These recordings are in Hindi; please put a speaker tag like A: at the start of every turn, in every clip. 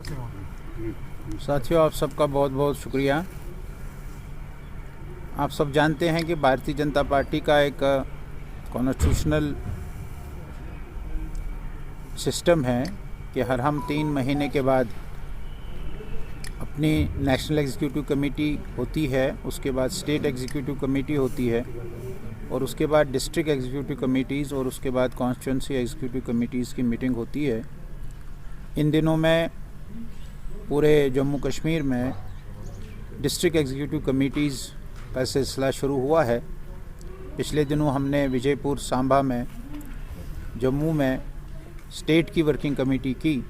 A: साथियों, आप सबका बहुत बहुत शुक्रिया। आप सब जानते हैं कि भारतीय जनता पार्टी का एक कॉन्स्टिट्यूशनल सिस्टम है कि हम 3 महीने के बाद अपनी नेशनल एग्जीक्यूटिव कमेटी होती है, उसके बाद स्टेट एग्जीक्यूटिव कमेटी होती है और उसके बाद डिस्ट्रिक्ट एग्जीक्यूटिव कमेटीज़ और उसके बाद कॉन्स्टिट्यूंसी एग्जीक्यूटिव कमेटीज़ की मीटिंग होती है। इन दिनों में पूरे जम्मू कश्मीर में डिस्ट्रिक्ट एग्जीक्यूटिव कमेटीज़ का सिलसिला शुरू हुआ है। पिछले दिनों हमने विजयपुर, सांबा में, जम्मू में स्टेट की वर्किंग कमेटी की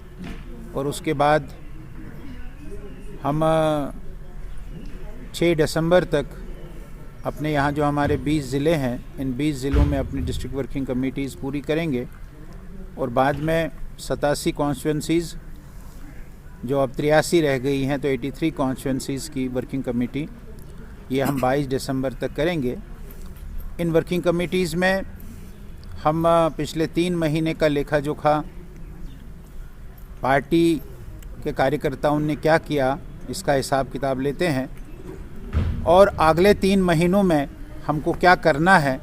A: और उसके बाद हम 6 दिसंबर तक अपने यहाँ जो हमारे 20 ज़िले हैं, इन 20 ज़िलों में अपनी डिस्ट्रिक्ट वर्किंग कमेटीज़ पूरी करेंगे और बाद में 87 कॉन्स्टिट्यूंसीज़ जो अब 83 रह गई हैं, तो 83 कॉन्स्टिट्यूंसीज़ की वर्किंग कमेटी ये हम 22 दिसंबर तक करेंगे। इन वर्किंग कमेटीज़ में हम पिछले 3 महीने का लेखा जोखा, पार्टी के कार्यकर्ताओं ने क्या किया, इसका हिसाब किताब लेते हैं और अगले 3 महीनों में हमको क्या करना है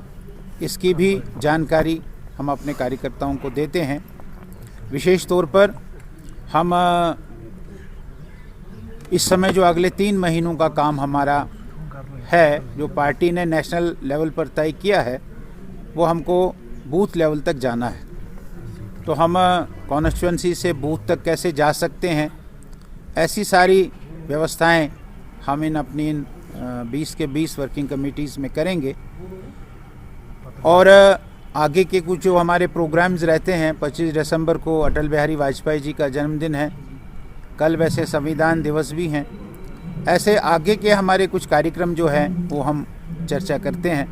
A: इसकी भी जानकारी हम अपने कार्यकर्ताओं को देते हैं। विशेष तौर पर हम इस समय जो अगले 3 महीनों का काम हमारा है, जो पार्टी ने नेशनल लेवल पर तय किया है, वो हमको बूथ लेवल तक जाना है। तो हम कॉन्स्टिट्यूंसी से बूथ तक कैसे जा सकते हैं, ऐसी सारी व्यवस्थाएं हम अपनी 20 के 20 वर्किंग कमेटीज़ में करेंगे। और आगे के कुछ जो हमारे प्रोग्राम्स रहते हैं, 25 दिसंबर को अटल बिहारी वाजपेयी जी का जन्मदिन है, कल वैसे संविधान दिवस भी हैं। ऐसे आगे के हमारे कुछ कार्यक्रम जो हैं वो हम चर्चा करते हैं।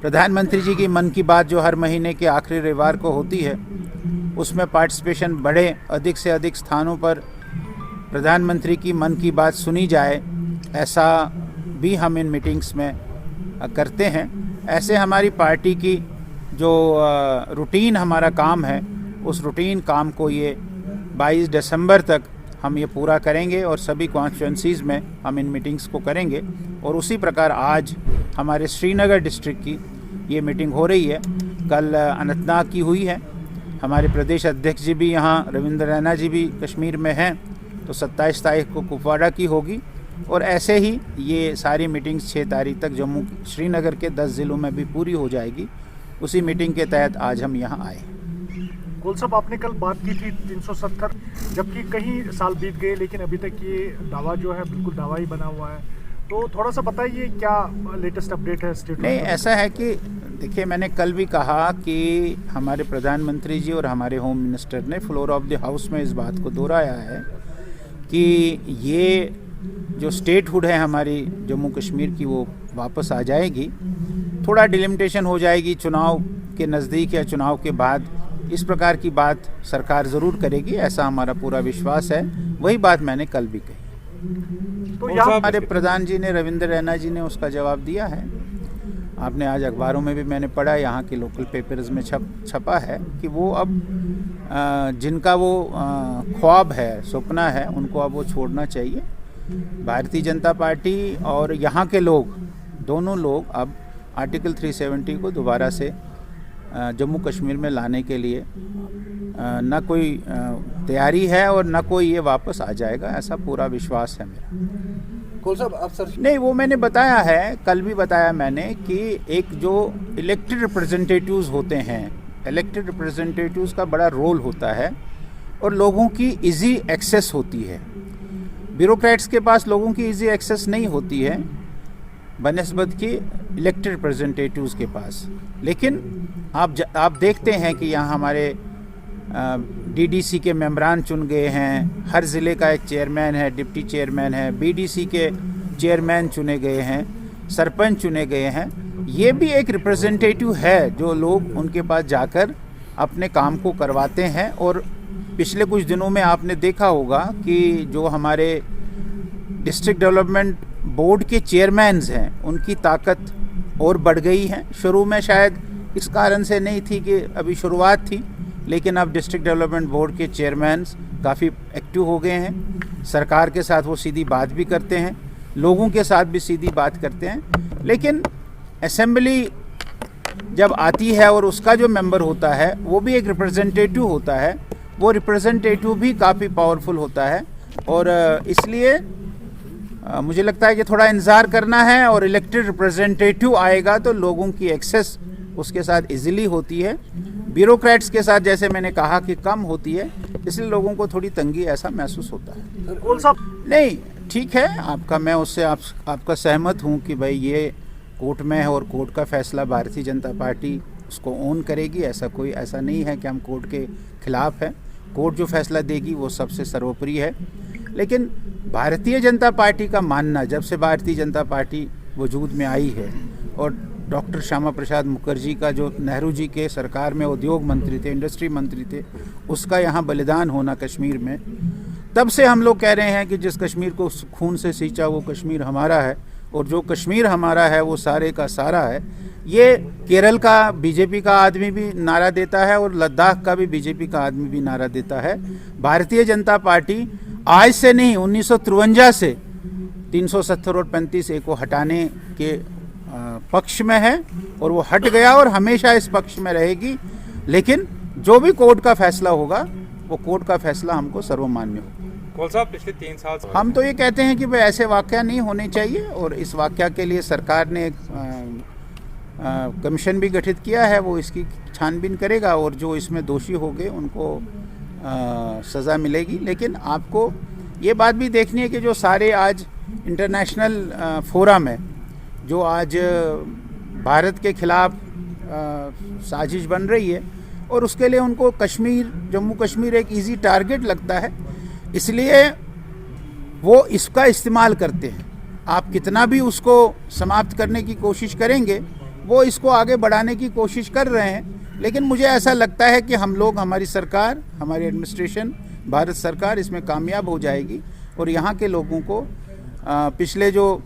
A: प्रधानमंत्री जी की मन की बात जो हर महीने के आखिरी रविवार को होती है, उसमें पार्टिसिपेशन बढ़े, अधिक से अधिक स्थानों पर प्रधानमंत्री की मन की बात सुनी जाए, ऐसा भी हम इन मीटिंग्स में करते हैं। ऐसे हमारी पार्टी की जो रूटीन हमारा काम है, उस रूटीन काम को ये 22 दिसंबर तक हम ये पूरा करेंगे और सभी कॉन्स्टिट्यूंसीज़ में हम इन मीटिंग्स को करेंगे। और उसी प्रकार आज हमारे श्रीनगर डिस्ट्रिक्ट की ये मीटिंग हो रही है, कल अनंतनाग की हुई है। हमारे प्रदेश अध्यक्ष जी भी यहाँ, रविंद्र रैना जी भी कश्मीर में हैं, तो 27 तारीख को कुपवाड़ा की होगी। और ऐसे ही ये सारी मीटिंग्स 6 तारीख तक जम्मू श्रीनगर के 10 ज़िलों में भी पूरी हो जाएगी। उसी मीटिंग के तहत आज हम यहाँ आए।
B: गोल साहब, आपने कल बात की थी 370, जबकि कई साल बीत गए लेकिन अभी तक ये दावा जो है बिल्कुल दावा ही बना हुआ है। तो थोड़ा सा बताइए क्या लेटेस्ट अपडेट है स्टेट?
A: नहीं, ऐसा है कि देखिए, मैंने कल भी कहा कि हमारे प्रधानमंत्री जी और हमारे होम मिनिस्टर ने फ्लोर ऑफ द हाउस में इस बात को दोहराया है कि ये जो स्टेटहुड है हमारी जम्मू कश्मीर की, वो वापस आ जाएगी। थोड़ा डिलिमिटेशन हो जाएगी चुनाव के नज़दीक या चुनाव के बाद, इस प्रकार की बात सरकार ज़रूर करेगी, ऐसा हमारा पूरा विश्वास है। वही बात मैंने कल भी कही। तो हमारे प्रधान जी ने, रविंद्र रैना जी ने उसका जवाब दिया है। आपने आज अखबारों में भी मैंने पढ़ा, यहाँ के लोकल पेपर्स में छपा है कि वो अब जिनका वो ख्वाब है, सपना है, उनको अब वो छोड़ना चाहिए। भारतीय जनता पार्टी और यहाँ के लोग, दोनों लोग अब आर्टिकल 370 को दोबारा से जम्मू कश्मीर में लाने के लिए न कोई तैयारी है और न कोई ये वापस आ जाएगा, ऐसा पूरा विश्वास है मेरा।
C: गोल साहब, आप सर?
A: नहीं, वो मैंने बताया है, कल भी बताया मैंने कि एक जो इलेक्टेड रिप्रेजेंटेटिव्स होते हैं, इलेक्टेड रिप्रेजेंटेटिव्स का बड़ा रोल होता है और लोगों की इजी एक्सेस होती है। ब्यूरोक्रेट्स के पास लोगों की इजी एक्सेस नहीं होती है बनिस्बत की इलेक्टेड रिप्रेजेंटेटिव्स के पास। लेकिन आप देखते हैं कि यहाँ हमारे डीडीसी के मेंबरान चुन गए हैं, हर ज़िले का एक चेयरमैन है, डिप्टी चेयरमैन है, बीडीसी के चेयरमैन चुने गए हैं, सरपंच चुने गए हैं। ये भी एक रिप्रेजेंटेटिव है जो लोग उनके पास जाकर अपने काम को करवाते हैं। और पिछले कुछ दिनों में आपने देखा होगा कि जो हमारे डिस्ट्रिक्ट डेवलपमेंट बोर्ड के चेयरमैन्स हैं, उनकी ताकत और बढ़ गई है। शुरू में शायद इस कारण से नहीं थी कि अभी शुरुआत थी, लेकिन अब डिस्ट्रिक्ट डेवलपमेंट बोर्ड के चेयरमैन्स काफ़ी एक्टिव हो गए हैं। सरकार के साथ वो सीधी बात भी करते हैं, लोगों के साथ भी सीधी बात करते हैं। लेकिन असेंबली जब आती है और उसका जो मेंबर होता है वो भी एक रिप्रेजेंटेटिव होता है, वो रिप्रेजेंटेटिव भी काफ़ी पावरफुल होता है। और इसलिए मुझे लगता है कि थोड़ा इंतज़ार करना है, और इलेक्टेड रिप्रेजेंटेटिव आएगा तो लोगों की एक्सेस उसके साथ इजीली होती है। ब्यूरोक्रेट्स के साथ जैसे मैंने कहा कि कम होती है, इसलिए लोगों को थोड़ी तंगी ऐसा महसूस होता है।
B: गोयल साहब
A: नहीं, ठीक है आपका, मैं उससे आपका सहमत हूँ कि भाई ये कोर्ट में है और कोर्ट का फैसला भारतीय जनता पार्टी उसको ओन करेगी। ऐसा नहीं है कि हम कोर्ट के खिलाफ हैं। कोर्ट जो फैसला देगी वो सबसे सर्वोपरि है। लेकिन भारतीय जनता पार्टी का मानना, जब से भारतीय जनता पार्टी वजूद में आई है और डॉक्टर श्यामा प्रसाद मुखर्जी का जो नेहरू जी के सरकार में उद्योग मंत्री थे, इंडस्ट्री मंत्री थे, उसका यहाँ बलिदान होना कश्मीर में, तब से हम लोग कह रहे हैं कि जिस कश्मीर को खून से सींचा वो कश्मीर हमारा है, और जो कश्मीर हमारा है वो सारे का सारा है। ये केरल का बीजेपी का आदमी भी नारा देता है और लद्दाख का भी बीजेपी का आदमी भी नारा देता है। भारतीय जनता पार्टी आज से नहीं, 1953 से 370 और 35A को हटाने के पक्ष में है, और वो हट गया और हमेशा इस पक्ष में रहेगी। लेकिन जो भी कोर्ट का फैसला होगा वो कोर्ट का फैसला हमको सर्वमान्य होगा।
C: गोयल साहब, पिछले 3 साल
A: हम तो ये कहते हैं कि भाई ऐसे वाक़या नहीं होने चाहिए, और इस वाक़या के लिए सरकार ने एक कमीशन भी गठित किया है, वो इसकी छानबीन करेगा, और जो इसमें दोषी हो गए उनको सज़ा मिलेगी। लेकिन आपको ये बात भी देखनी है कि जो सारे आज इंटरनेशनल फोरम है, जो आज भारत के खिलाफ साजिश बन रही है, और उसके लिए उनको जम्मू कश्मीर एक इजी टारगेट लगता है, इसलिए वो इसका इस्तेमाल करते हैं। आप कितना भी उसको समाप्त करने की कोशिश करेंगे, वो इसको आगे बढ़ाने की कोशिश कर रहे हैं। लेकिन मुझे ऐसा लगता है कि हम लोग, हमारी सरकार, हमारी एडमिनिस्ट्रेशन, भारत सरकार इसमें कामयाब हो जाएगी, और यहाँ के लोगों को पिछले जो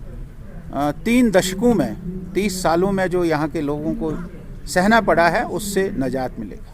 A: 3 दशकों में, 30 सालों में जो यहाँ के लोगों को सहना पड़ा है, उससे निजात मिलेगा।